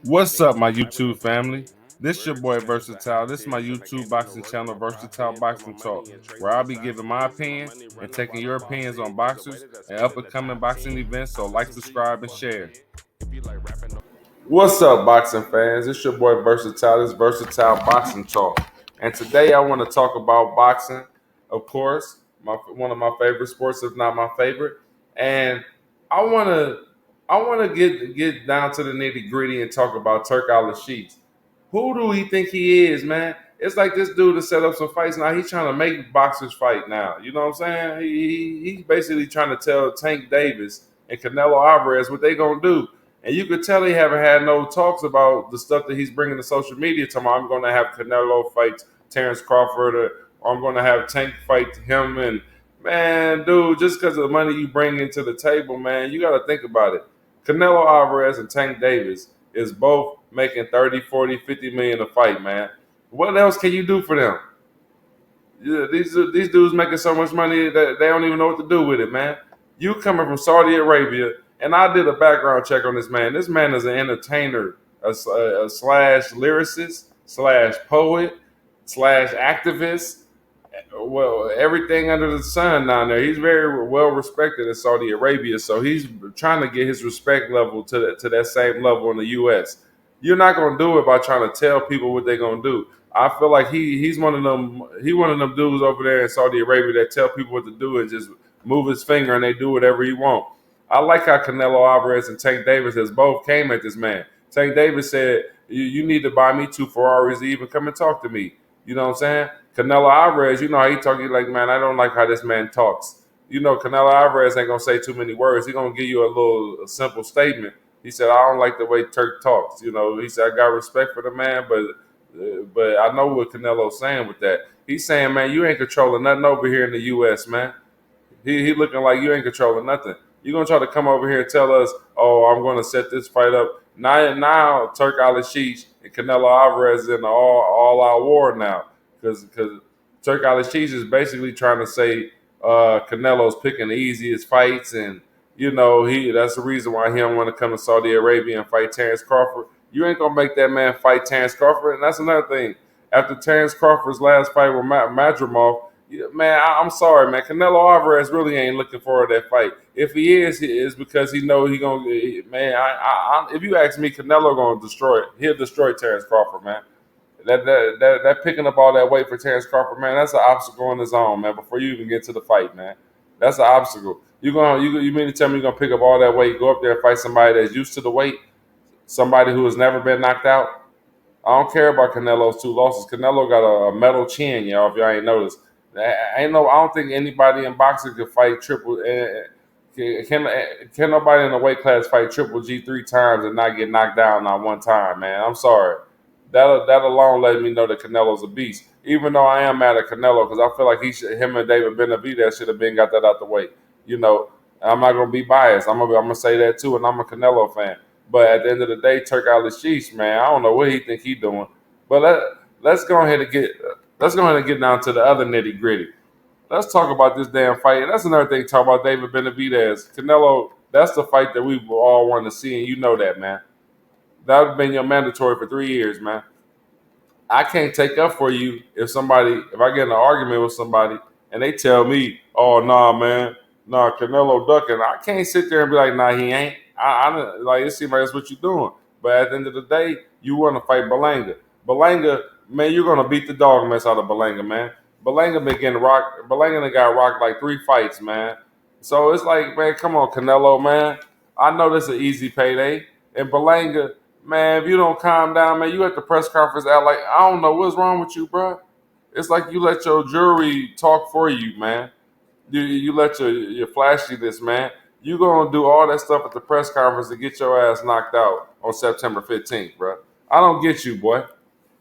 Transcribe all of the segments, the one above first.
What's up, my YouTube family? This your boy Versatile. This is my YouTube boxing channel, Versatile Boxing Talk, where I'll be giving my opinion and taking your opinions on boxers and up and coming boxing events. So like, subscribe, and share. What's up, boxing fans? It's your boy Versatile. This is Versatile Boxing Talk, and today I want to talk about boxing. Of course, one of my favorite sports, if not my favorite, and I want to get down to the nitty gritty and talk about Turk Al. Who do he think he is, man? It's like this dude to set up some fights now. He's trying to make boxers fight now. You know what I'm saying? He's basically trying to tell Tank Davis and Canelo Alvarez what they gonna do. And you could tell he haven't had no talks about the stuff that he's bringing to social media. Tomorrow, I'm going to have Canelo fight Terrence Crawford, or I'm going to have Tank fight him. And man, dude, just because of the money you bring into the table, man, you got to think about it. Canelo Alvarez and Tank Davis is both making 30, 40, 50 million a fight, man. What else can you do for them? Yeah, these dudes making so much money that they don't even know what to do with it, man. You coming from Saudi Arabia, and I did a background check on this man. This man is an entertainer, a slash lyricist, slash poet, slash activist. Well, everything under the sun down there. He's very well respected in Saudi Arabia, so he's trying to get his respect level to that same level in the U.S. You're not gonna do it by trying to tell people what they're gonna do. I feel like he's one of them. He one of them dudes over there in Saudi Arabia that tell people what to do and just move his finger and they do whatever he want. I like how Canelo Alvarez and Tank Davis has both came at this man. Tank Davis said, "You need to buy me 2 Ferraris to even come and talk to me." You know what I'm saying? Canelo Alvarez, you know how he talk. You like, man, I don't like how this man talks. You know, Canelo Alvarez ain't gonna say too many words. He gonna give you a simple statement. He said, "I don't like the way Turk talks." You know, he said, "I got respect for the man, but I know what Canelo's saying with that. He's saying, man, you ain't controlling nothing over here in the U.S., man. He looking like you ain't controlling nothing. You're gonna try to come over here and tell us, oh, I'm gonna set this fight up. Now Turk Al and Canelo Alvarez is in the all out war now. Because Turk Al is basically trying to say Canelo's picking the easiest fights, and you know, that's the reason why he don't want to come to Saudi Arabia and fight Terrence Crawford. You ain't gonna make that man fight Terrence Crawford, and that's another thing. After Terrence Crawford's last fight with Madrimov, man, I'm sorry, man. Canelo Alvarez really ain't looking forward to that fight. If he is because he know he gonna. Man, if you ask me, Canelo gonna destroy it. He'll destroy Terrence Crawford, man. That picking up all that weight for Terrence Crawford, man, that's an obstacle on his own, man. Before you even get to the fight, man, that's an obstacle. You mean to tell me you're gonna pick up all that weight, go up there and fight somebody that's used to the weight, somebody who has never been knocked out? I don't care about Canelo's 2 losses. Canelo got a metal chin, y'all. If y'all ain't noticed, I don't think anybody in boxing could fight triple. Can nobody in the weight class fight Triple G 3 times and not get knocked down not one time, man? I'm sorry. That alone let me know that Canelo's a beast. Even though I am mad at Canelo because I feel like him and David Benavidez should have been got that out the way. You know, I'm not gonna be biased. I'm gonna say that too, and I'm a Canelo fan. But at the end of the day, Turk Al, man, I don't know what he think he doing. But let's go ahead and get down to the other nitty gritty. Let's talk about this damn fight. And that's another thing. Talk about David Benavidez, Canelo. That's the fight that we all want to see, and you know that, man. That would have been your mandatory for 3 years, man. I can't take up for you if I get in an argument with somebody and they tell me, oh, nah, man, nah, Canelo ducking. I can't sit there and be like, nah, he ain't. I like, it seems like that's what you're doing. But at the end of the day, you want to fight Berlanga. Berlanga, man, you're going to beat the dog mess out of Berlanga, man. Berlanga been getting rocked. Berlanga got rocked like 3 fights, man. So it's like, man, come on, Canelo, man. I know this is an easy payday. And Berlanga, man, if you don't calm down, man, you at the press conference out like, I don't know what's wrong with you, bro. It's like you let your jury talk for you, man. You let your flashiness, man. You gonna do all that stuff at the press conference to get your ass knocked out on September 15th, bro. I don't get you, boy.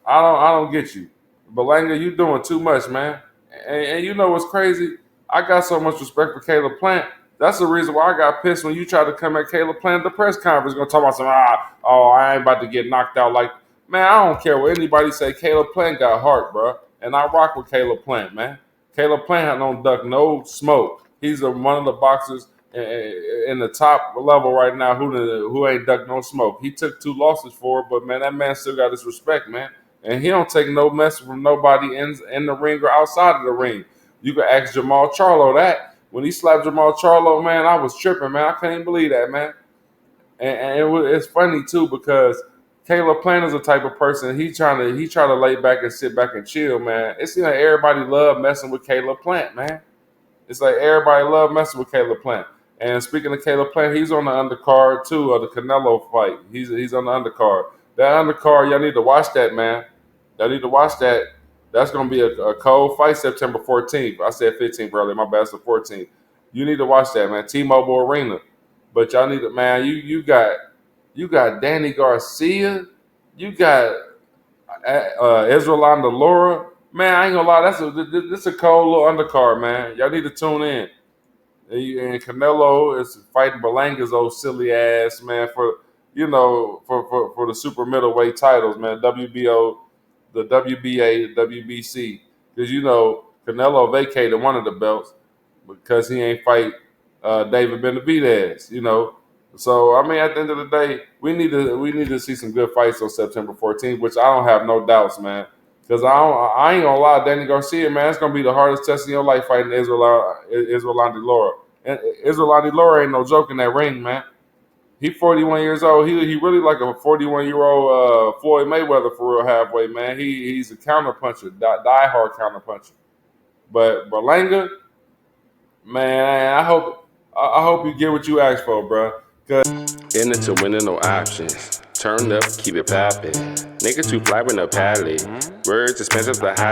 I don't get you. Berlanga, you doing too much, man. And you know what's crazy? I got so much respect for Caleb Plant. That's the reason why I got pissed when you tried to come at Caleb Plant at the press conference. Gonna talk about some, I ain't about to get knocked out. Like, man, I don't care what anybody say. Caleb Plant got heart, bro. And I rock with Caleb Plant, man. Caleb Plant don't duck no smoke. He's one of the boxers in the top level right now who ain't duck no smoke. He took 2 losses for it, but man, that man still got his respect, man. And he don't take no mess from nobody in the ring or outside of the ring. You can ask Jamal Charlo that. When he slapped Jamal Charlo, man, I was tripping, man. I couldn't even believe that, man. And it's funny too because Caleb Plant is the type of person he try to lay back and sit back and chill, man. It seems like everybody love messing with Caleb Plant, man. It's like everybody love messing with Caleb Plant. And speaking of Caleb Plant, he's on the undercard too of the Canelo fight. He's on the undercard. That undercard, y'all need to watch that, man. Y'all need to watch that. That's gonna be a cold fight September 14th. I said 15th earlier. My bad, it's the 14th. You need to watch that, man. T-Mobile Arena. But y'all need to, man. You got Danny Garcia. You got Israel Laura. Man, I ain't gonna lie. This a cold little undercard, man. Y'all need to tune in. And Canelo is fighting Berlanga's old silly ass, man, for the super middleweight titles, man. WBO, the WBA, the WBC. Because Canelo vacated one of the belts because he ain't fight David Benavidez. So I mean, at the end of the day, we need to see some good fights on September 14th, which I don't have no doubts, man. Because I ain't gonna lie, Danny Garcia, man, it's gonna be the hardest test in your life fighting Israel Laura. And Israel Laura ain't no joke in that ring, man. He 41 years old. He really like a 41-year-old Floyd Mayweather for real halfway, man. He's a counterpuncher, die-hard counterpuncher. But Berlanga, man, I hope you get what you asked for, bro. In it to winning, no options. Turn up, keep it poppin'. Niggas too fly with no palate. Words expensive, but hot.